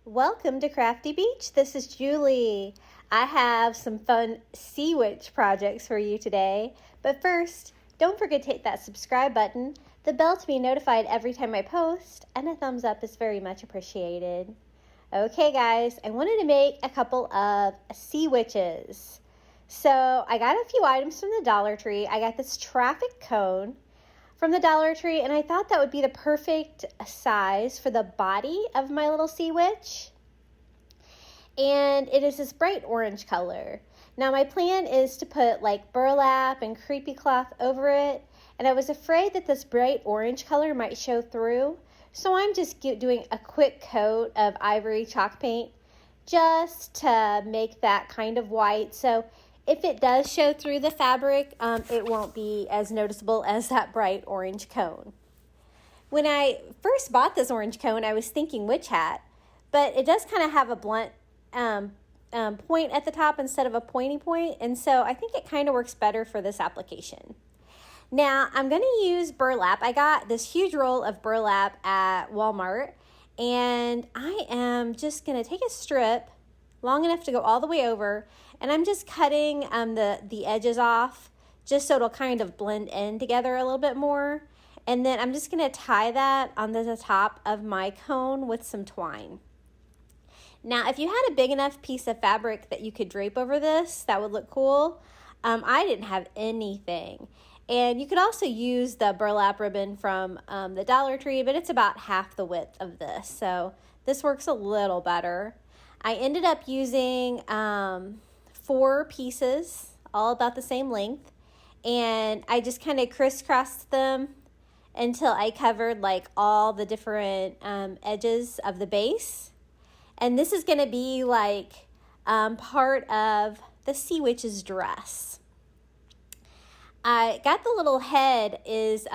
Welcome to Crafty Beach. This is Julie. I have some fun sea witch projects for you today. But first, don't forget to hit that subscribe button, the bell to be notified every time I post, and a thumbs up is very much appreciated. Okay guys, I wanted to make a couple of sea witches. So I got a few items from the Dollar Tree. I got this traffic cone from the Dollar Tree, and I thought that would be the perfect size for the body of my little sea witch. And it is this bright orange color. Now my plan is to put like burlap and creepy cloth over it, and I was afraid that this bright orange color might show through, so I'm just doing a quick coat of ivory chalk paint just to make that kind of white. So if it does show through the fabric, it won't be as noticeable as that bright orange cone. When I first bought this orange cone, I was thinking witch hat, but it does kind of have a blunt point at the top instead of a pointy point, and so I think it kind of works better for this application. Now, I'm going to use burlap. I got this huge roll of burlap at Walmart, and I am just going to take a strip long enough to go all the way over, and I'm just cutting the edges off just so it'll kind of blend in together a little bit more. And then I'm just going to tie that on the top of my cone with some twine. Now, if you had a big enough piece of fabric that you could drape over this, that would look cool. I didn't have anything. And you could also use the burlap ribbon from the Dollar Tree, but it's about half the width of this. So this works a little better. I ended up using 4 pieces, all about the same length, and I just kind of crisscrossed them until I covered like all the different edges of the base. And this is going to be like part of the sea witch's dress. I got the little head is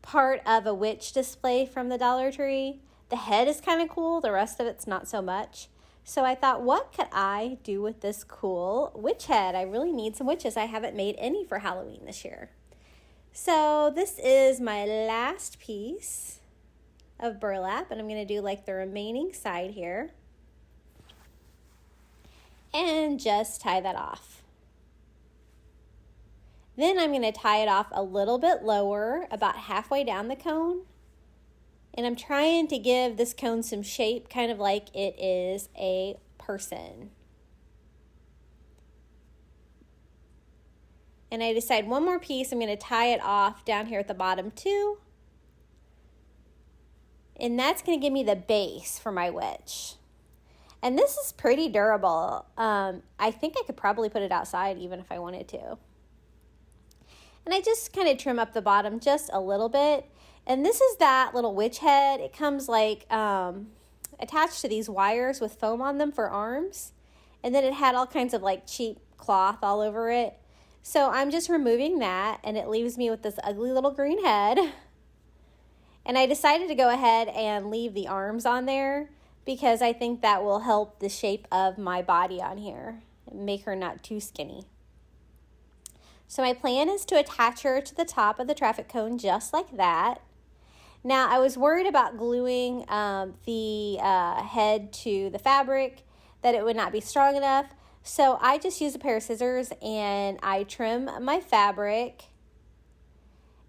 part of a witch display from the Dollar Tree. The head is kind of cool, the rest of it's not so much. So I thought, what could I do with this cool witch head? I really need some witches. I haven't made any for Halloween this year. So this is my last piece of burlap, and I'm going to do like the remaining side here. And just tie that off. Then I'm going to tie it off a little bit lower, about halfway down the cone. And I'm trying to give this cone some shape, kind of like it is a person. And I decide one more piece, I'm going to tie it off down here at the bottom too. And that's going to give me the base for my witch. And this is pretty durable. I think I could probably put it outside even if I wanted to. And I just kind of trim up the bottom just a little bit. And this is that little witch head. It comes like attached to these wires with foam on them for arms. And then it had all kinds of like cheap cloth all over it. So I'm just removing that, and it leaves me with this ugly little green head. And I decided to go ahead and leave the arms on there because I think that will help the shape of my body on here and make her not too skinny. So my plan is to attach her to the top of the traffic cone just like that. Now, I was worried about gluing the head to the fabric, that it would not be strong enough. So I just use a pair of scissors and I trim my fabric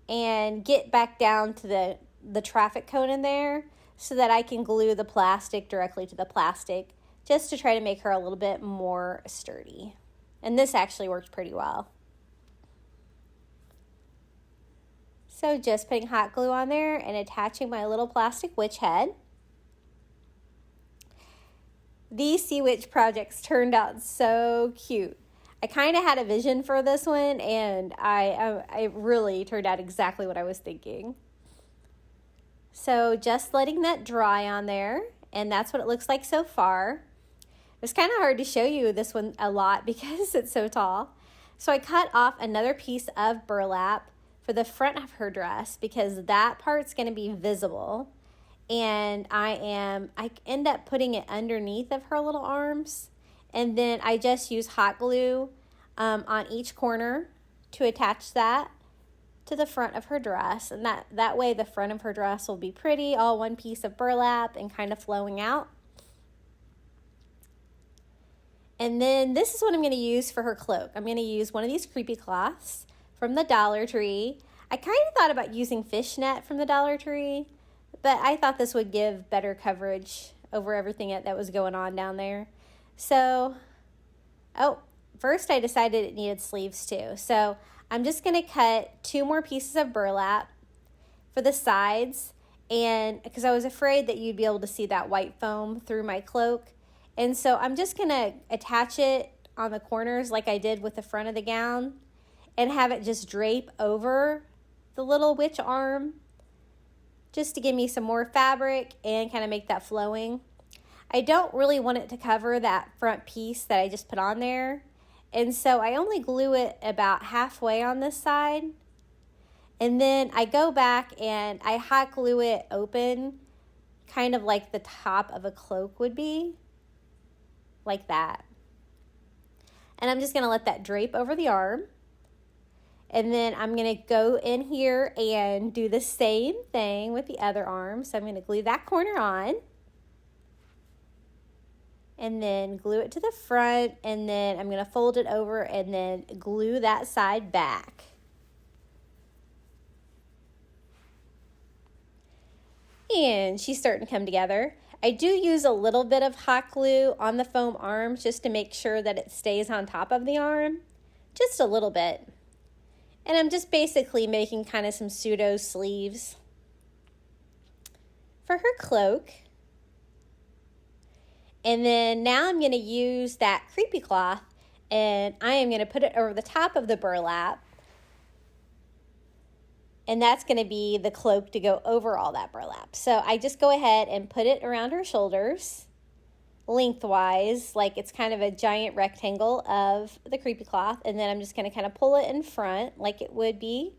and get back down to the traffic cone in there so that I can glue the plastic directly to the plastic just to try to make her a little bit more sturdy. And this actually worked pretty well. So just putting hot glue on there and attaching my little plastic witch head. These sea witch projects turned out so cute. I kind of had a vision for this one, and it really turned out exactly what I was thinking. So just letting that dry on there, and that's what it looks like so far. It was kind of hard to show you this one a lot because it's so tall. So I cut off another piece of burlap for the front of her dress because that part's going to be visible, and I end up putting it underneath of her little arms, and then I just use hot glue on each corner to attach that to the front of her dress, and that way the front of her dress will be pretty, all one piece of burlap and kind of flowing out. And then this is what I'm going to use for her cloak. I'm going to use one of these creepy cloths from the Dollar Tree. I kind of thought about using fishnet from the Dollar Tree, but I thought this would give better coverage over everything that was going on down there. So, first I decided it needed sleeves too. So I'm just going to cut 2 more pieces of burlap for the sides, and because I was afraid that you'd be able to see that white foam through my cloak. And so I'm just going to attach it on the corners like I did with the front of the gown and have it just drape over the little witch arm just to give me some more fabric and kind of make that flowing. I don't really want it to cover that front piece that I just put on there. And so I only glue it about halfway on this side. And then I go back and I hot glue it open, kind of like the top of a cloak would be. Like that. And I'm just going to let that drape over the arm. And then I'm going to go in here and do the same thing with the other arm. So I'm going to glue that corner on. And then glue it to the front. And then I'm going to fold it over and then glue that side back. And she's starting to come together. I do use a little bit of hot glue on the foam arms just to make sure that it stays on top of the arm. Just a little bit. And I'm just basically making kind of some pseudo sleeves for her cloak. And then now I'm going to use that creepy cloth and I am going to put it over the top of the burlap. And that's going to be the cloak to go over all that burlap. So I just go ahead and put it around her shoulders, lengthwise, like it's kind of a giant rectangle of the creepy cloth. And then I'm just going to kind of pull it in front like it would be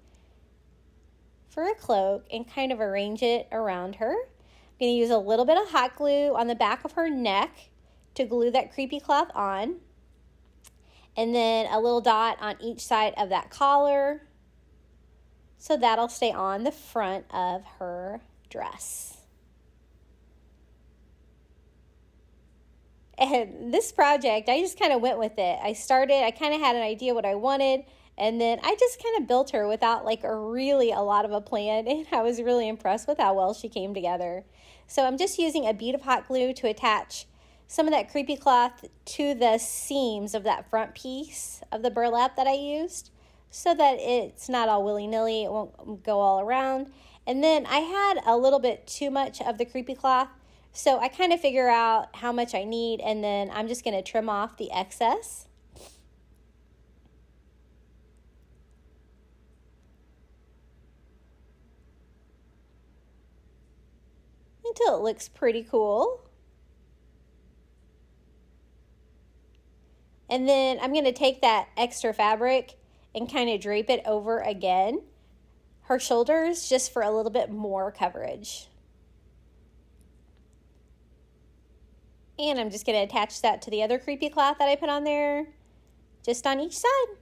for a cloak and kind of arrange it around her. I'm going to use a little bit of hot glue on the back of her neck to glue that creepy cloth on. And then a little dot on each side of that collar. So that'll stay on the front of her dress. And this project, I just kind of went with it. I kind of had an idea what I wanted, and then I just kind of built her without like a lot of a plan, and I was really impressed with how well she came together. So I'm just using a bead of hot glue to attach some of that creepy cloth to the seams of that front piece of the burlap that I used, so that it's not all willy-nilly, it won't go all around. And then I had a little bit too much of the creepy cloth, so I kind of figure out how much I need, and then I'm just going to trim off the excess. Until it looks pretty cool. And then I'm going to take that extra fabric and kind of drape it over again, her shoulders, just for a little bit more coverage. And I'm just going to attach that to the other creepy cloth that I put on there, just on each side.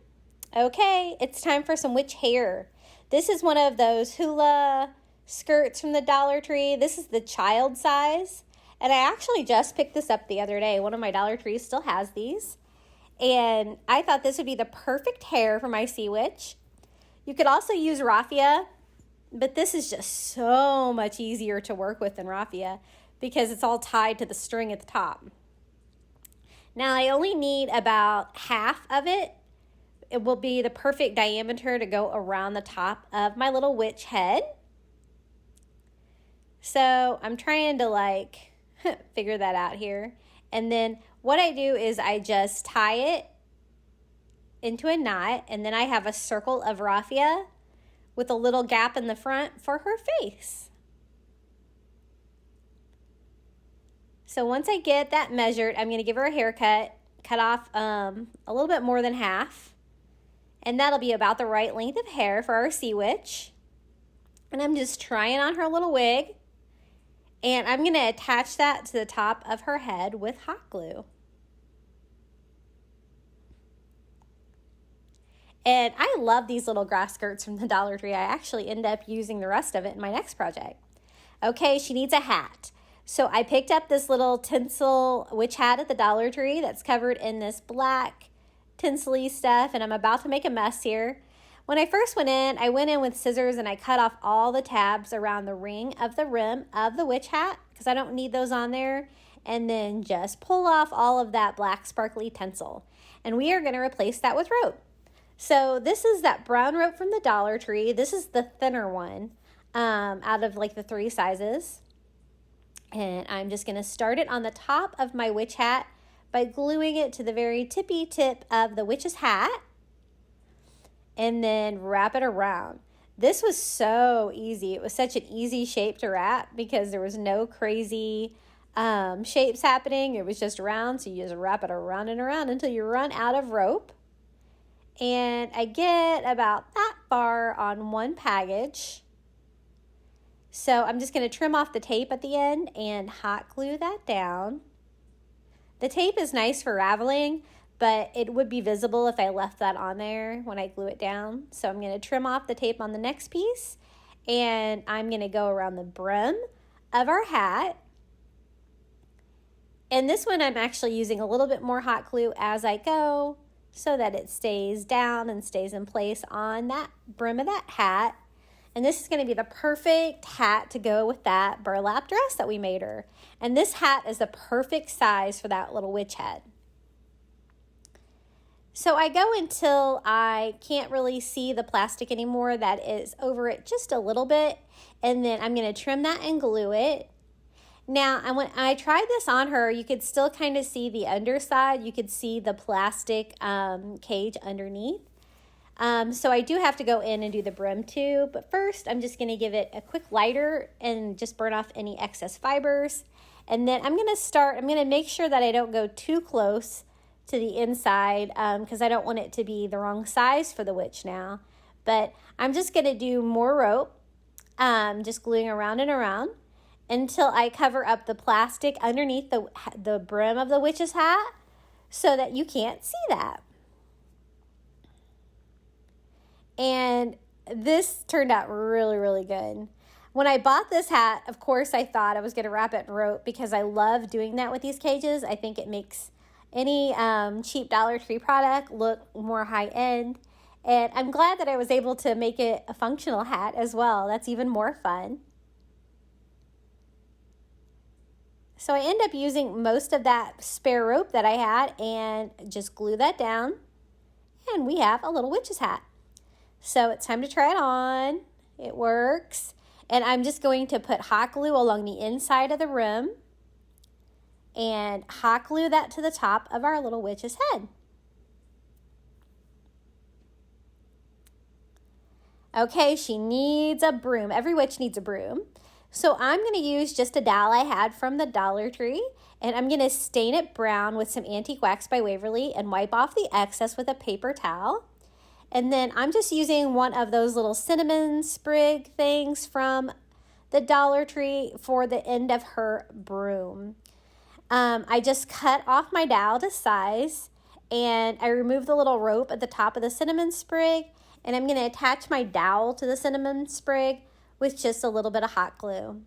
Okay, it's time for some witch hair. This is one of those hula skirts from the Dollar Tree. This is the child size, and I actually just picked this up the other day. One of my Dollar Trees still has these. And I thought this would be the perfect hair for my sea witch. You could also use rafia, but this is just so much easier to work with than rafia because it's all tied to the string at the top. Now I only need about half of it. It will be the perfect diameter to go around the top of my little witch head. So I'm trying to figure that out here. And then what I do is I just tie it into a knot, and then I have a circle of raffia with a little gap in the front for her face. So once I get that measured, I'm going to give her a haircut, cut off a little bit more than half, and that'll be about the right length of hair for our sea witch. And I'm just trying on her little wig. And I'm going to attach that to the top of her head with hot glue. And I love these little grass skirts from the Dollar Tree. I actually end up using the rest of it in my next project. Okay, she needs a hat. So I picked up this little tinsel witch hat at the Dollar Tree that's covered in this black tinsel-y stuff, and I'm about to make a mess here. When I first went in with scissors and I cut off all the tabs around the ring of the rim of the witch hat because I don't need those on there, and then just pull off all of that black sparkly tinsel. And we are going to replace that with rope. So this is that brown rope from the Dollar Tree. This is the thinner one out of like the 3 sizes. And I'm just going to start it on the top of my witch hat by gluing it to the very tippy tip of the witch's hat. And then wrap it around. This was so easy. It was such an easy shape to wrap because there was no crazy shapes happening. It was just round, so you just wrap it around and around until you run out of rope. And I get about that far on one package. So I'm just going to trim off the tape at the end and hot glue that down. The tape is nice for raveling, but it would be visible if I left that on there when I glue it down. So I'm going to trim off the tape on the next piece, and I'm going to go around the brim of our hat. And this one I'm actually using a little bit more hot glue as I go so that it stays down and stays in place on that brim of that hat. And this is going to be the perfect hat to go with that burlap dress that we made her. And this hat is the perfect size for that little witch head. So I go until I can't really see the plastic anymore that is over it just a little bit. And then I'm going to trim that and glue it. Now, when I tried this on her, you could still kind of see the underside. You could see the plastic cage underneath. So I do have to go in and do the brim too. But first, I'm just going to give it a quick lighter and just burn off any excess fibers. And then I'm going to make sure that I don't go too close to the inside because I don't want it to be the wrong size for the witch now. But I'm just going to do more rope, just gluing around and around until I cover up the plastic underneath the brim of the witch's hat so that you can't see that. And this turned out really, really good. When I bought this hat, of course, I thought I was going to wrap it in rope because I love doing that with these cages. I think it makes any cheap Dollar Tree product look more high-end. And I'm glad that I was able to make it a functional hat as well. That's even more fun. So I end up using most of that spare rope that I had and just glue that down. And we have a little witch's hat. So it's time to try it on. It works. And I'm just going to put hot glue along the inside of the rim and hot glue that to the top of our little witch's head. Okay, she needs a broom. Every witch needs a broom. So I'm going to use just a dowel I had from the Dollar Tree, and I'm going to stain it brown with some Antique Wax by Waverly and wipe off the excess with a paper towel. And then I'm just using one of those little cinnamon sprig things from the Dollar Tree for the end of her broom. I just cut off my dowel to size, and I removed the little rope at the top of the cinnamon sprig, and I'm going to attach my dowel to the cinnamon sprig with just a little bit of hot glue.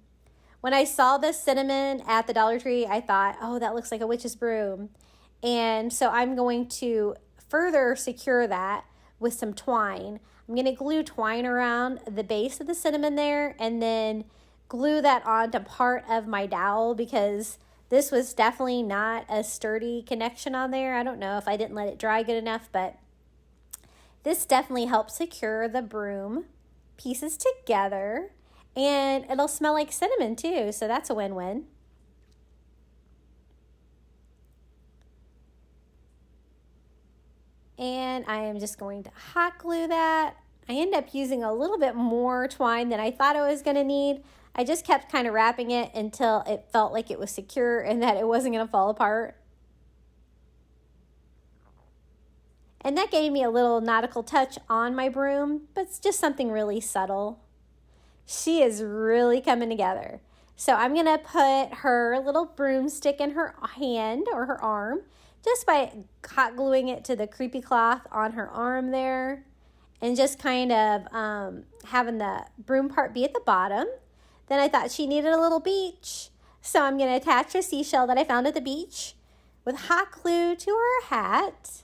When I saw this cinnamon at the Dollar Tree, I thought, oh, that looks like a witch's broom. And so I'm going to further secure that with some twine. I'm going to glue twine around the base of the cinnamon there and then glue that onto part of my dowel because this was definitely not a sturdy connection on there. I don't know if I didn't let it dry good enough, but this definitely helps secure the broom pieces together, and it'll smell like cinnamon too, so that's a win-win. And I am just going to hot glue that. I end up using a little bit more twine than I thought I was going to need. I just kept kind of wrapping it until it felt like it was secure and that it wasn't going to fall apart. And that gave me a little nautical touch on my broom, but it's just something really subtle. She is really coming together. So I'm going to put her little broomstick in her hand or her arm just by hot gluing it to the creepy cloth on her arm there and just kind of having the broom part be at the bottom. Then I thought she needed a little beach. So I'm going to attach a seashell that I found at the beach with hot glue to her hat,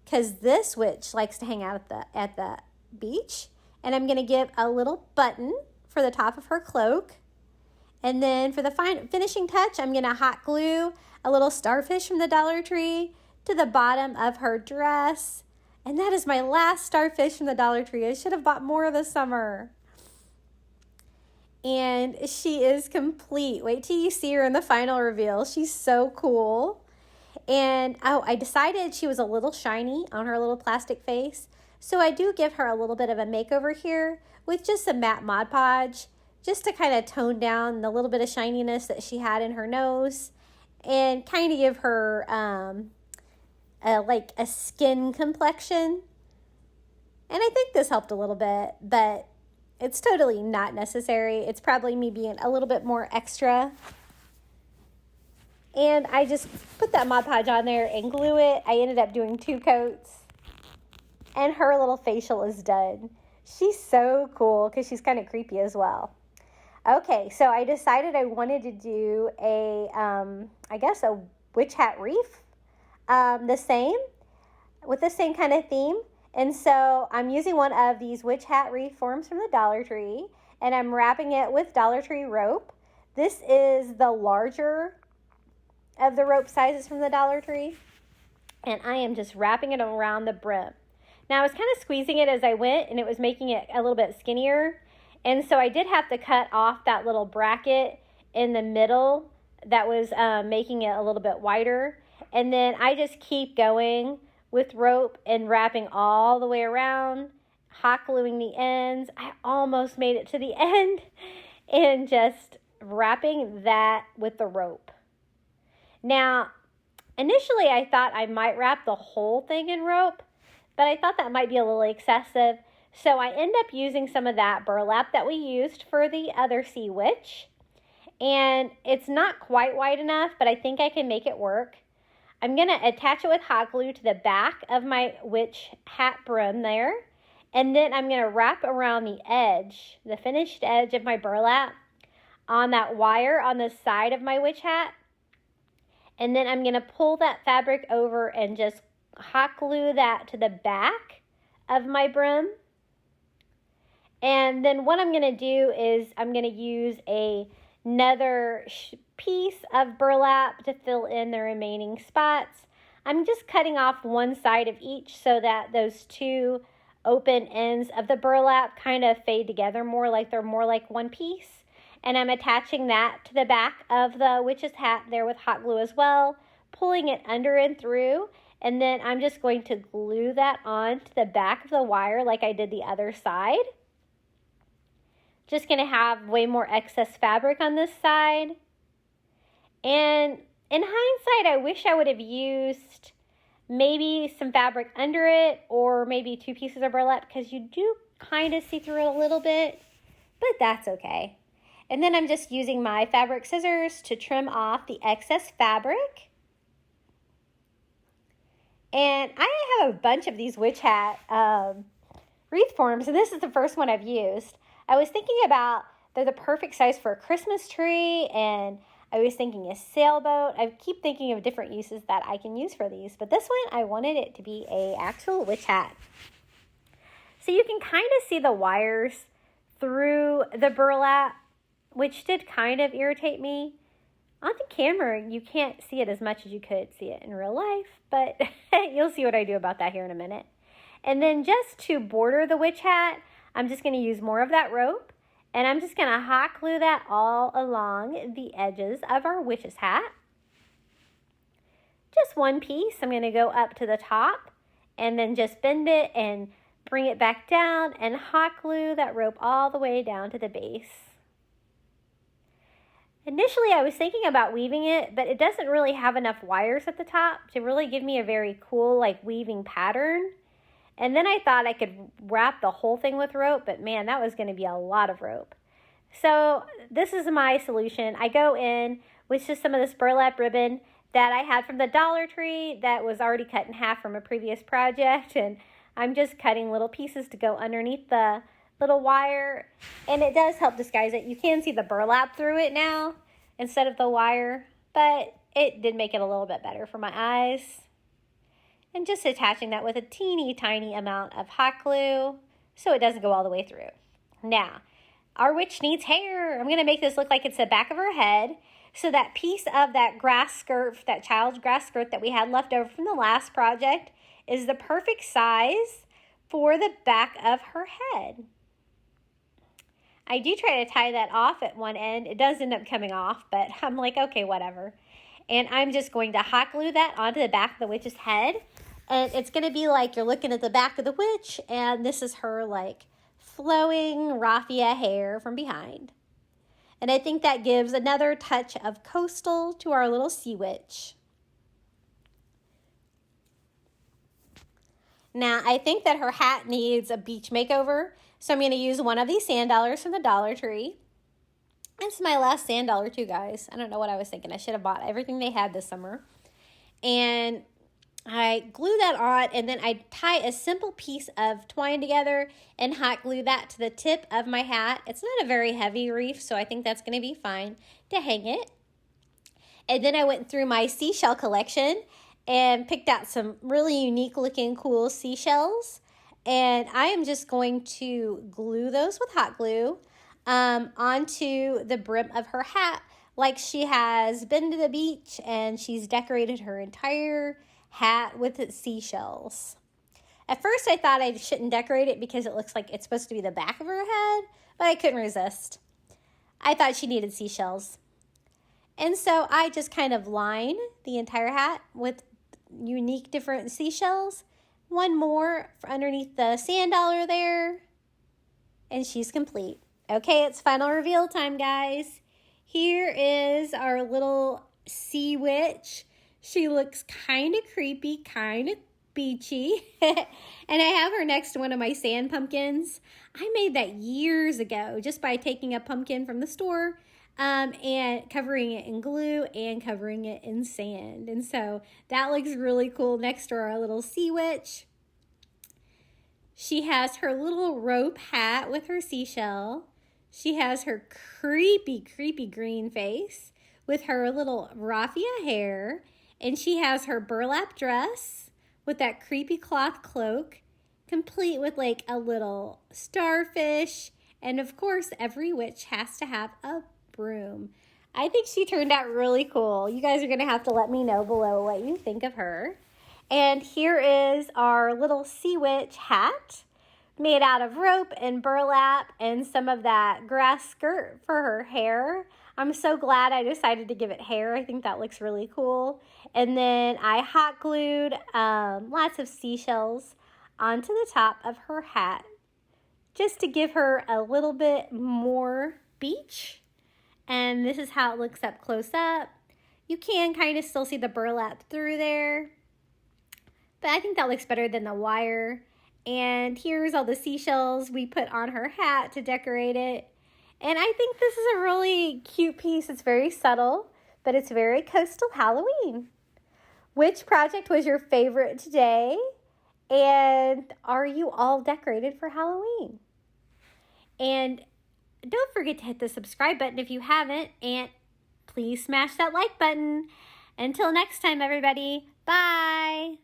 because this witch likes to hang out at the beach. And I'm going to give a little button for the top of her cloak. And then for the finishing touch, I'm going to hot glue a little starfish from the Dollar Tree to the bottom of her dress. And that is my last starfish from the Dollar Tree. I should have bought more this summer. And she is complete. Wait till you see her in the final reveal. She's so cool. And I decided she was a little shiny on her little plastic face. So I do give her a little bit of a makeover here with just some matte Mod Podge, just to kind of tone down the little bit of shininess that she had in her nose and kind of give her like a skin complexion. And I think this helped a little bit, but it's totally not necessary. It's probably me being a little bit more extra. And I just put that Mod Podge on there and glue it. I ended up doing 2 coats. And her little facial is done. She's so cool because she's kind of creepy as well. Okay, so I decided I wanted to do I guess a witch hat wreath. With the same kind of theme. And so I'm using one of these witch hat wreath forms from the Dollar Tree, and I'm wrapping it with Dollar Tree rope. This is the larger of the rope sizes from the Dollar Tree, and I am just wrapping it around the brim. Now, I was kind of squeezing it as I went, and it was making it a little bit skinnier, and so I did have to cut off that little bracket in the middle that was making it a little bit wider, and then I just keep going with rope and wrapping all the way around, hot gluing the ends. I almost made it to the end, and just wrapping that with the rope. Now, initially I thought I might wrap the whole thing in rope, but I thought that might be a little excessive. So I end up using some of that burlap that we used for the other sea witch. And it's not quite wide enough, but I think I can make it work. I'm going to attach it with hot glue to the back of my witch hat brim there. And then I'm going to wrap around the edge, the finished edge of my burlap, on that wire on the side of my witch hat. And then I'm going to pull that fabric over and just hot glue that to the back of my brim. And then what I'm going to do is I'm going to use another piece of burlap to fill in the remaining spots. I'm just cutting off one side of each so that those 2 open ends of the burlap kind of fade together more, like they're more like one piece. And I'm attaching that to the back of the witch's hat there with hot glue as well, pulling it under and through. And then I'm just going to glue that on to the back of the wire like I did the other side. Just going to have way more excess fabric on this side. And in hindsight, I wish I would have used maybe some fabric under it or maybe 2 pieces of burlap, because you do kind of see through it a little bit, but that's okay. And then I'm just using my fabric scissors to trim off the excess fabric. And I have a bunch of these witch hat wreath forms, and this is the first one I've used. I was thinking about they're the perfect size for a Christmas tree, and I was thinking a sailboat. I keep thinking of different uses that I can use for these, but this one I wanted it to be a actual witch hat. So you can kind of see the wires through the burlap, which did kind of irritate me. On the camera, you can't see it as much as you could see it in real life, but you'll see what I do about that here in a minute. And then just to border the witch hat, I'm just going to use more of that rope, and I'm just going to hot glue that all along the edges of our witch's hat. Just one piece. I'm going to go up to the top and then just bend it and bring it back down and hot glue that rope all the way down to the base. Initially, I was thinking about weaving it, but it doesn't really have enough wires at the top to really give me a very cool, like, weaving pattern. And then I thought I could wrap the whole thing with rope, but man, that was going to be a lot of rope. So this is my solution. I go in with just some of this burlap ribbon that I had from the Dollar Tree that was already cut in half from a previous project, and I'm just cutting little pieces to go underneath the little wire, and it does help disguise it. You can see the burlap through it now instead of the wire, but it did make it a little bit better for my eyes. And just attaching that with a teeny tiny amount of hot glue so it doesn't go all the way through. Now, our witch needs hair. I'm going to make this look like it's the back of her head. So that piece of that grass skirt, that child's grass skirt that we had left over from the last project is the perfect size for the back of her head. I do try to tie that off at one end. It does end up coming off, but I'm like, okay, whatever. And I'm just going to hot glue that onto the back of the witch's head. And it's going to be like you're looking at the back of the witch, and this is her like flowing raffia hair from behind. And I think that gives another touch of coastal to our little sea witch. Now, I think that her hat needs a beach makeover, so I'm going to use one of these sand dollars from the Dollar Tree. It's my last sand dollar too, guys. I don't know what I was thinking. I should have bought everything they had this summer. And I glue that on, and then I tie a simple piece of twine together and hot glue that to the tip of my hat. It's not a very heavy wreath, so I think that's going to be fine to hang it. And then I went through my seashell collection and picked out some really unique looking cool seashells. And I am just going to glue those with hot glue onto the brim of her hat, like she has been to the beach and she's decorated her entire hat with seashells. At first I thought I shouldn't decorate it because it looks like it's supposed to be the back of her head, but I couldn't resist. I thought she needed seashells. And so I just kind of line the entire hat with unique different seashells. One more for underneath the sand dollar there. And she's complete. Okay, it's final reveal time, guys. Here is our little sea witch. She looks kind of creepy, kind of beachy. And I have her next to one of my sand pumpkins. I made that years ago just by taking a pumpkin from the store and covering it in glue and covering it in sand. And so that looks really cool next to our little sea witch. She has her little rope hat with her seashell. She has her creepy, creepy green face with her little raffia hair. And she has her burlap dress with that creepy cloth cloak, complete with like a little starfish. And of course, every witch has to have a broom. I think she turned out really cool. You guys are going to have to let me know below what you think of her. And here is our little sea witch hat made out of rope and burlap and some of that grass skirt for her hair. I'm so glad I decided to give it hair. I think that looks really cool. And then I hot glued lots of seashells onto the top of her hat just to give her a little bit more beach. And this is how it looks up close up. You can kind of still see the burlap through there, but I think that looks better than the wire. And here's all the seashells we put on her hat to decorate it. And I think this is a really cute piece. It's very subtle, but it's very coastal Halloween. Which project was your favorite today? And are you all decorated for Halloween? And don't forget to hit the subscribe button if you haven't. And please smash that like button. Until next time, everybody. Bye.